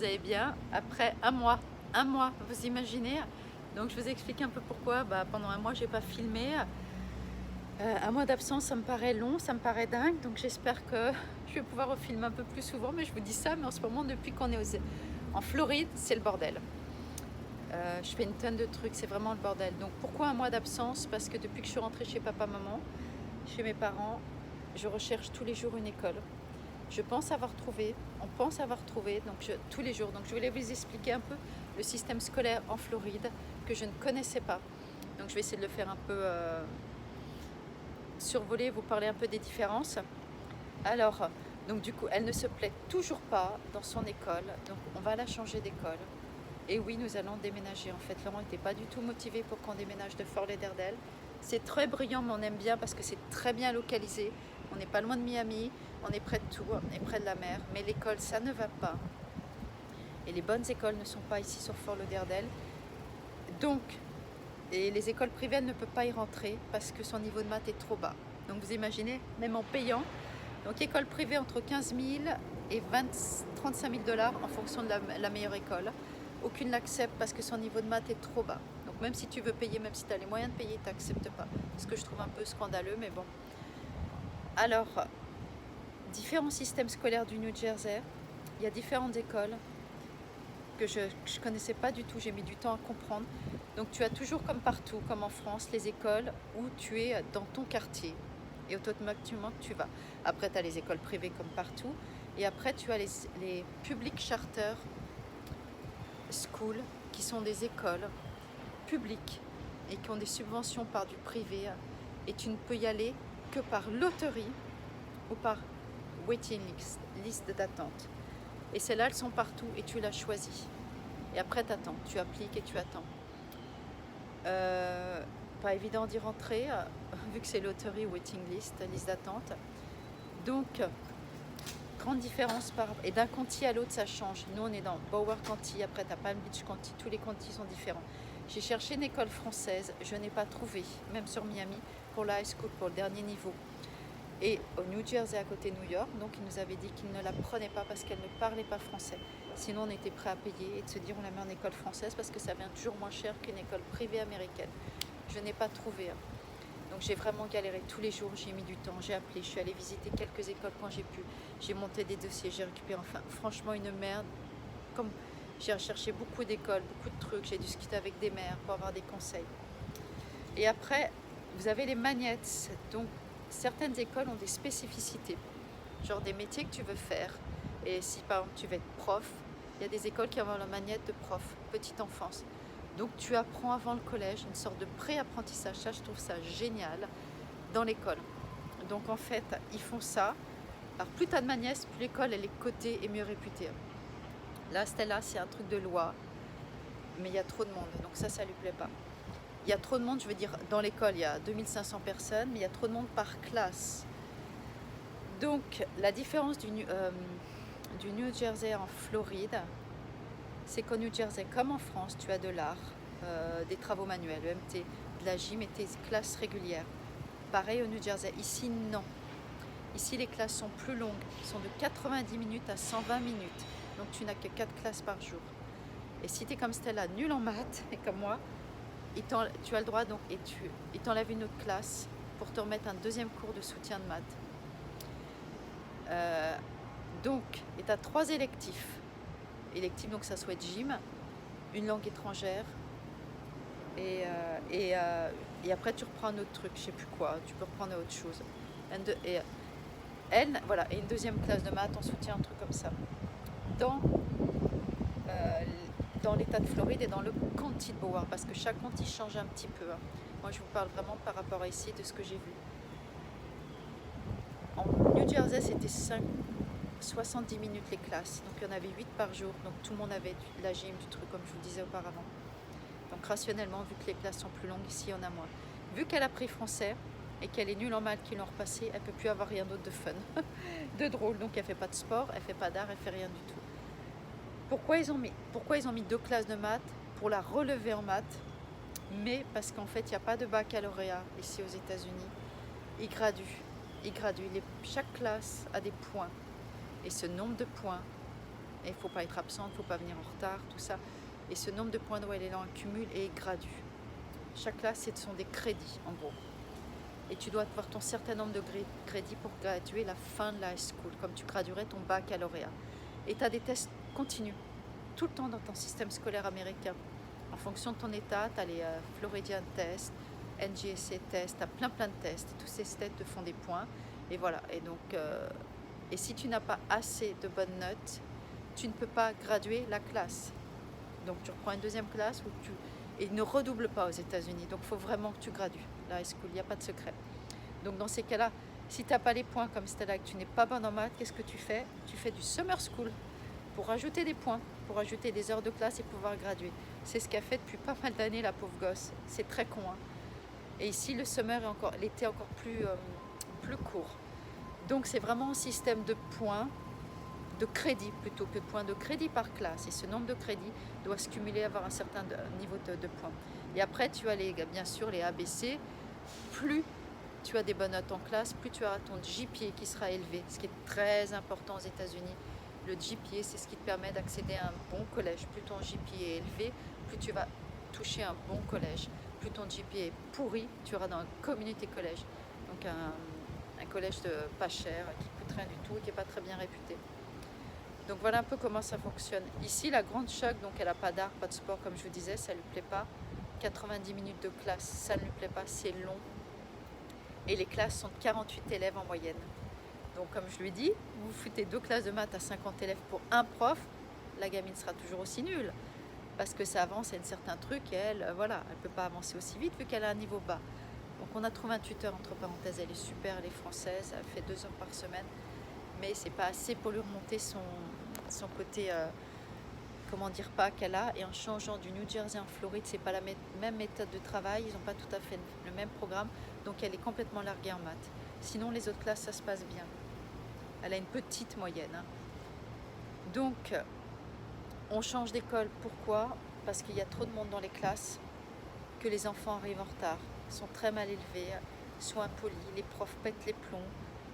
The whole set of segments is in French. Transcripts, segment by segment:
vous allez bien. Après un mois, vous imaginez. Donc je vous explique un peu pourquoi. Pendant un mois, j'ai pas filmé. Un mois d'absence, ça me paraît long, ça me paraît dingue. Donc j'espère que je vais pouvoir refilmer un peu plus souvent. Mais je vous dis ça, mais en ce moment, depuis qu'on est en Floride, c'est le bordel. Je fais une tonne de trucs, c'est vraiment le bordel. Donc pourquoi un mois d'absence? Parce que depuis que je suis rentrée chez papa-maman, chez mes parents, je recherche tous les jours une école. Je pense avoir trouvé, on pense avoir trouvé, donc tous les jours. Donc je voulais vous expliquer un peu le système scolaire en Floride que je ne connaissais pas. Donc je vais essayer de le faire un peu survoler, vous parler un peu des différences. Alors, donc du coup, elle ne se plaît toujours pas dans son école, donc on va la changer d'école. Et oui, nous allons déménager. En fait, Laurent n'était pas du tout motivé pour qu'on déménage de Fort Lauderdale. C'est très brillant, mais on aime bien parce que c'est très bien localisé. On n'est pas loin de Miami, on est près de tout, on est près de la mer. Mais l'école, ça ne va pas. Et les bonnes écoles ne sont pas ici sur Fort Lauderdale. Donc, et les écoles privées, elle ne peut pas y rentrer parce que son niveau de maths est trop bas. Donc vous imaginez, même en payant. Donc école privée entre 15 000 et 35 000 dollars en fonction de la meilleure école. Aucune l'accepte parce que son niveau de maths est trop bas. Donc même si tu veux payer, même si tu as les moyens de payer, tu n'acceptes pas. Ce que je trouve un peu scandaleux, mais bon. Alors, différents systèmes scolaires du New Jersey. Il y a différentes écoles que je ne connaissais pas du tout, j'ai mis du temps à comprendre. Donc tu as toujours comme partout, comme en France, les écoles où tu es dans ton quartier. Et automatiquement tu vas. Après tu as les écoles privées comme partout. Et après tu as les public charter schools qui sont des écoles publiques et qui ont des subventions par du privé. Et tu ne peux y aller que par loterie ou par waiting liste d'attente. Et celles-là, elles sont partout et tu l'as choisi. Et après, tu attends, tu appliques et tu attends. Pas évident d'y rentrer, vu que c'est loterie, waiting list, liste d'attente. Donc, grande différence. Et d'un county à l'autre, ça change. Nous, on est dans Broward County, après, tu as Palm Beach County, tous les counties sont différents. J'ai cherché une école française, je n'ai pas trouvé, même sur Miami, pour la high school, pour le dernier niveau. Et au New Jersey, à côté de New York, donc il nous avait dit qu'il ne la prenait pas parce qu'elle ne parlait pas français. Sinon, on était prêt à payer et de se dire on la met en école française parce que ça vient toujours moins cher qu'une école privée américaine. Je n'ai pas trouvé. Donc j'ai vraiment galéré tous les jours, j'ai mis du temps, j'ai appelé, je suis allée visiter quelques écoles quand j'ai pu. J'ai monté des dossiers, j'ai récupéré, enfin franchement une merde. Comme j'ai recherché beaucoup d'écoles, beaucoup de trucs, j'ai discuté avec des maires pour avoir des conseils. Et après, vous avez les magnettes. Donc certaines écoles ont des spécificités, genre des métiers que tu veux faire. Et si par exemple tu veux être prof, il y a des écoles qui ont la magnette de prof, petite enfance. Donc tu apprends avant le collège, une sorte de pré-apprentissage. Ça, je trouve ça génial dans l'école. Donc en fait, ils font ça. Alors plus tu as de magnettes, plus l'école elle est cotée et mieux réputée. Là, Stella, c'est un truc de loi, mais il y a trop de monde, donc ça lui plaît pas. Il y a trop de monde, je veux dire, dans l'école, il y a 2500 personnes, mais il y a trop de monde par classe. Donc, la différence du New Jersey en Floride, c'est qu'au New Jersey, comme en France, tu as de l'art, des travaux manuels, EMT, de la gym et tes classes régulières. Pareil au New Jersey. Ici, non. Ici, les classes sont plus longues. Elles sont de 90 minutes à 120 minutes. Donc, tu n'as que 4 classes par jour. Et si tu es comme Stella, nulle en maths, et comme moi, tu as le droit, donc, et ils t'enlèvent une autre classe pour te remettre un deuxième cours de soutien de maths. Donc, et tu as 3 électifs. Électifs, donc ça soit gym, une langue étrangère, et après tu reprends un autre truc, je sais plus quoi, tu peux reprendre autre chose. Voilà, et une deuxième classe de maths en soutien, un truc comme ça. Dans l'état de Floride et dans le county de Broward, parce que chaque county change un petit peu. Moi, je vous parle vraiment par rapport à ici de ce que j'ai vu. En New Jersey, c'était 70 minutes les classes, donc il y en avait 8 par jour, donc tout le monde avait de la gym, du truc comme je vous le disais auparavant. Donc rationnellement, vu que les classes sont plus longues, ici il y en a moins. Vu qu'elle a pris français et qu'elle est nulle en maths, qu'ils l'ont repassé, elle ne peut plus avoir rien d'autre de fun, de drôle. Donc elle ne fait pas de sport, elle ne fait pas d'art, elle ne fait rien du tout. Pourquoi ils ont mis 2 classes de maths? Pour la relever en maths, mais parce qu'en fait il n'y a pas de baccalauréat ici aux États-Unis. Ils graduent. Chaque classe a des points. Et ce nombre de points Et il ne faut pas être absente, il ne faut pas venir en retard, tout ça. Et ce nombre de points d'eau, elle est là en cumul et gradue. Chaque classe, ce sont des crédits, en gros. Et tu dois avoir ton certain nombre de crédits pour graduer la fin de la high school, comme tu graduerais ton baccalauréat. Et tu as des tests continus, tout le temps dans ton système scolaire américain. En fonction de ton état, tu as les Floridian tests, NGSA tests, tu as plein de tests. Et tous ces tests te font des points. Et voilà. Et donc, et si tu n'as pas assez de bonnes notes, tu ne peux pas graduer la classe. Donc tu reprends une deuxième classe et ne redouble pas aux États-Unis. Donc il faut vraiment que tu gradues la high school, il n'y a pas de secret. Donc dans ces cas-là, si tu n'as pas les points comme Stella, que tu n'es pas bonne en maths, qu'est-ce que tu fais? Tu fais du summer school pour rajouter des points, pour ajouter des heures de classe et pouvoir graduer. C'est ce qu'a fait depuis pas mal d'années la pauvre gosse. C'est très con. Hein. Et ici, le summer est l'été encore plus court. Donc c'est vraiment un système de points, de crédit plutôt que de points, de crédit par classe. Et ce nombre de crédits doit se cumuler, avoir un certain niveau de points. Et après, tu as bien sûr les ABC. Plus tu as des bonnes notes en classe, plus tu auras ton GPA qui sera élevé, ce qui est très important aux États-Unis. Le GPA, c'est ce qui te permet d'accéder à un bon collège. Plus ton GPA est élevé, plus tu vas toucher un bon collège. Plus ton GPA est pourri, tu auras dans un community college. Donc un collège pas cher, qui coûte rien du tout et qui n'est pas très bien réputé. Donc voilà un peu comment ça fonctionne. Ici, la grande choc, donc elle n'a pas d'art, pas de sport, comme je vous disais, ça ne lui plaît pas. 90 minutes de classe, ça ne lui plaît pas, c'est long. Et les classes sont de 48 élèves en moyenne. Donc comme je lui dis, vous foutez 2 classes de maths à 50 élèves pour un prof, la gamine sera toujours aussi nulle. Parce que ça avance à un certain truc et elle, voilà, elle ne peut pas avancer aussi vite vu qu'elle a un niveau bas. Donc on a trouvé un tuteur, entre parenthèses, elle est super, elle est française, elle fait 2 heures par semaine. Mais c'est pas assez pour lui remonter son côté, comment dire, pas qu'elle a. Et en changeant du New Jersey en Floride, c'est pas la même méthode de travail, ils n'ont pas tout à fait le même programme. Donc elle est complètement larguée en maths. Sinon les autres classes, ça se passe bien. Elle a une petite moyenne. Hein. Donc on change d'école. Pourquoi? Parce qu'il y a trop de monde dans les classes, que les enfants arrivent en retard, sont très mal élevés, sont impolis, les profs pètent les plombs.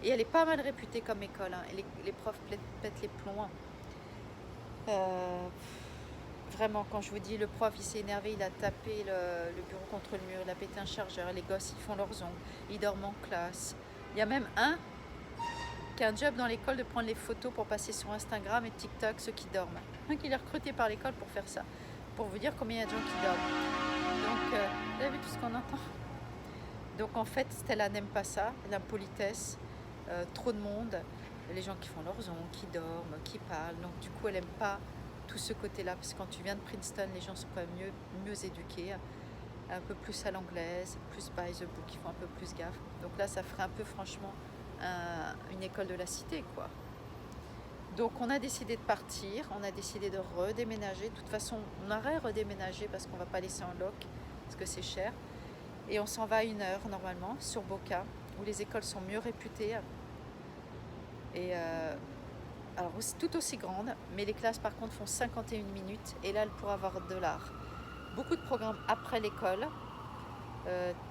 Et elle est pas mal réputée comme école. Hein. Et les profs pètent les plombs. Hein. Vraiment, quand je vous dis, le prof, il s'est énervé, il a tapé le bureau contre le mur, il a pété un chargeur, les gosses, ils font leurs ongles, ils dorment en classe. Il y a même un qui a un job dans l'école de prendre les photos pour passer sur Instagram et TikTok, ceux qui dorment. Donc il est recruté par l'école pour faire ça, pour vous dire combien il y a de gens qui dorment. Donc, vous avez vu tout ce qu'on entend? Donc en fait, Stella n'aime pas ça, l'impolitesse, trop de monde, les gens qui font leurs ongles, qui dorment, qui parlent. Donc du coup, elle n'aime pas tout ce côté-là, parce que quand tu viens de Princeton, les gens sont quand même mieux éduqués, un peu plus à l'anglaise, plus by the book, ils font un peu plus gaffe. Donc là, ça ferait un peu franchement une école de la cité, quoi. Donc on a décidé de partir, on a décidé de redéménager. De toute façon, on aurait redéménagé parce qu'on ne va pas laisser en loc, parce que c'est cher. Et on s'en va à 1 heure normalement sur Boca, où les écoles sont mieux réputées. Et alors tout aussi grandes, mais les classes par contre font 51 minutes. Et là, elle pourra avoir de l'art. Beaucoup de programmes après l'école.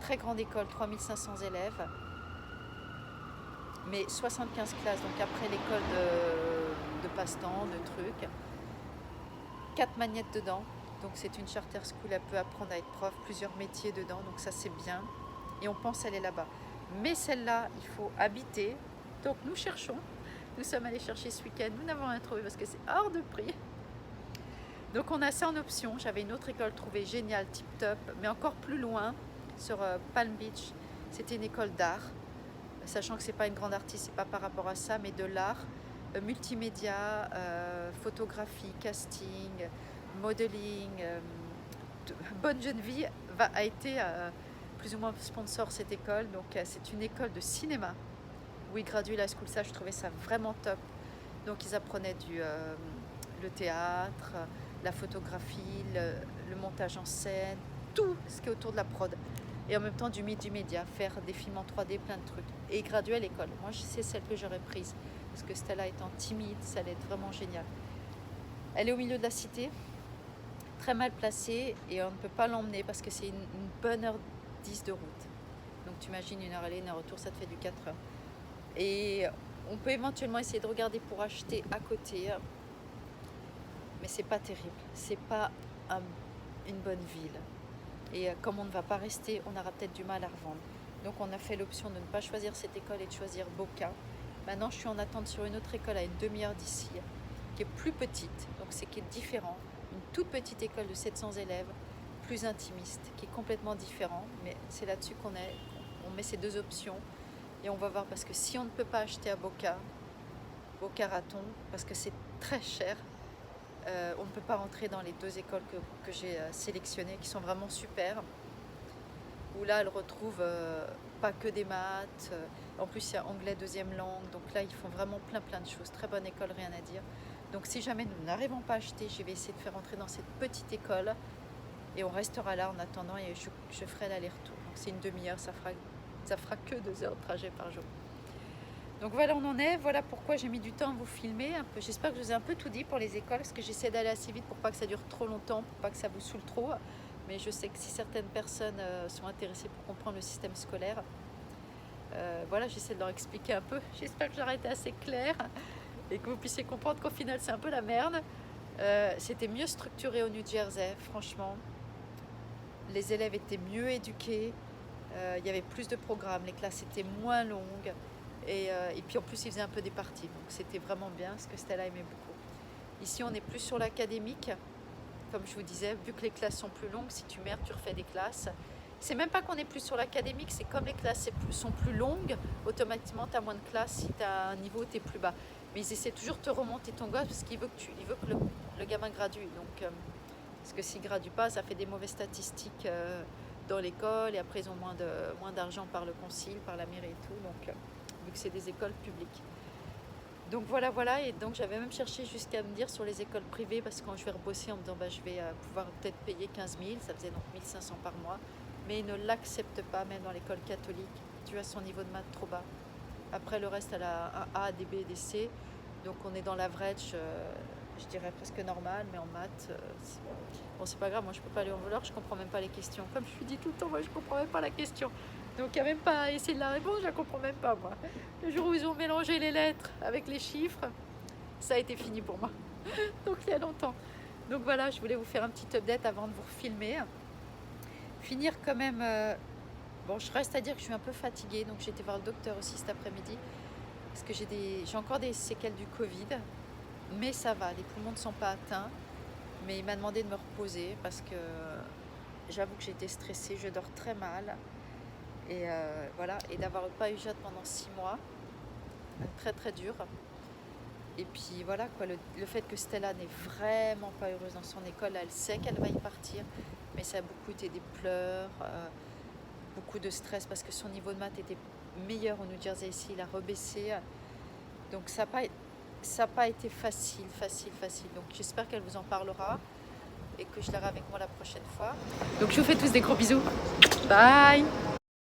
Très grande école, 3500 élèves. Mais 75 classes, donc après l'école de passe-temps, de trucs. 4 magnettes dedans. Donc c'est une charter school, elle peut apprendre à être prof, plusieurs métiers dedans, donc ça c'est bien. Et on pense aller là-bas. Mais celle-là, il faut habiter. Donc nous cherchons. Nous sommes allés chercher ce week-end. Nous n'avons rien trouvé parce que c'est hors de prix. Donc on a ça en option. J'avais une autre école trouvée géniale, tip top, mais encore plus loin, sur Palm Beach. C'était une école d'art. Sachant que c'est pas une grande artiste, c'est pas par rapport à ça, mais de l'art, multimédia, photographie, casting, modeling. Bonne Jeune Vie a été plus ou moins sponsor cette école, donc c'est une école de cinéma où ils graduent la school. Ça, je trouvais ça vraiment top. Donc ils apprenaient le théâtre, la photographie, le montage en scène, tout ce qui est autour de la prod. Et en même temps du média, faire des films en 3D, plein de trucs. Et graduer à l'école. Moi, c'est celle que j'aurais prise. Parce que Stella étant timide, ça allait être vraiment génial. Elle est au milieu de la cité, très mal placée, et on ne peut pas l'emmener parce que c'est une bonne heure 10 de route. Donc tu imagines 1 heure aller, 1 heure retour, ça te fait du 4 heures. Et on peut éventuellement essayer de regarder pour acheter à côté. mais c'est pas terrible, c'est pas une bonne ville. Et comme on ne va pas rester, on aura peut-être du mal à revendre. Donc on a fait l'option de ne pas choisir cette école et de choisir Boca. Maintenant je suis en attente sur une autre école à une demi-heure d'ici, qui est plus petite, donc c'est qui est différent. Une toute petite école de 700 élèves, plus intimiste, qui est complètement différent. Mais c'est là-dessus qu'on met ces deux options. Et on va voir, parce que si on ne peut pas acheter à Boca Raton, parce que c'est très cher, on ne peut pas rentrer dans les deux écoles que j'ai sélectionnées, qui sont vraiment super. Où là, elles retrouvent pas que des maths. En plus, il y a anglais deuxième langue. Donc là, ils font vraiment plein de choses. Très bonne école, rien à dire. Donc si jamais nous n'arrivons pas à acheter, je vais essayer de faire rentrer dans cette petite école. Et on restera là en attendant et je ferai l'aller-retour. Donc c'est une demi-heure, ça fera que 2 heures de trajet par jour. Donc voilà, on en est. Voilà pourquoi j'ai mis du temps à vous filmer un peu. J'espère que je vous ai un peu tout dit pour les écoles, parce que j'essaie d'aller assez vite pour pas que ça dure trop longtemps, pour pas que ça vous saoule trop. Mais je sais que si certaines personnes sont intéressées pour comprendre le système scolaire, voilà, j'essaie de leur expliquer un peu. J'espère que j'aurai été assez claire et que vous puissiez comprendre qu'au final, c'est un peu la merde. C'était mieux structuré au New Jersey, franchement. Les élèves étaient mieux éduqués. Il y avait plus de programmes, les classes étaient moins longues. Et puis en plus, ils faisaient un peu des parties. Donc c'était vraiment bien, ce que Stella aimait beaucoup. Ici, on est plus sur l'académique. Comme je vous disais, vu que les classes sont plus longues, si tu merdes, tu refais des classes. C'est même pas qu'on est plus sur l'académique, c'est comme les classes sont plus longues, automatiquement tu as moins de classes si tu as un niveau tu es plus bas. Mais ils essaient toujours de te remonter ton gosse parce qu'il veut que le gamin gradue. Donc, parce que s'il ne gradue pas, ça fait des mauvaises statistiques dans l'école et après ils ont moins d'argent par le concile, par la mairie et tout, donc vu que c'est des écoles publiques. Donc voilà, et donc j'avais même cherché jusqu'à me dire sur les écoles privées, parce que quand je vais rebosser en me disant je vais pouvoir peut-être payer 15 000, ça faisait donc 1500 par mois, mais ils ne l'acceptent pas, même dans l'école catholique, tu as son niveau de maths trop bas. Après le reste, elle a un A, des B, des C, donc on est dans l'average, je dirais presque normal, mais en maths, bon c'est pas grave, moi je peux pas aller en voleur, je comprends même pas les questions. Comme je lui dis tout le temps, moi je comprends même pas la question. Donc il n'y a même pas à essayer de la répondre, je la comprends même pas moi. Le jour où ils ont mélangé les lettres avec les chiffres, ça a été fini pour moi. Donc il y a longtemps. Donc voilà, je voulais vous faire un petit update avant de vous filmer. Finir quand même, bon je reste à dire que je suis un peu fatiguée, donc j'ai été voir le docteur aussi cet après-midi. Parce que j'ai encore des séquelles du Covid, mais ça va, les poumons ne sont pas atteints. Mais il m'a demandé de me reposer parce que j'avoue que j'étais stressée, je dors très mal. Et voilà, et d'avoir pas eu Jade pendant 6 mois, très dur. Et puis voilà quoi, le fait que Stella n'est vraiment pas heureuse dans son école, elle sait qu'elle va y partir, mais ça a beaucoup été des pleurs, beaucoup de stress parce que son niveau de maths était meilleur au New Jersey, ici il a rebaissé. Donc ça n'a pas été facile. Donc j'espère qu'elle vous en parlera et que je l'aurai avec moi la prochaine fois. Donc je vous fais tous des gros bisous. Bye!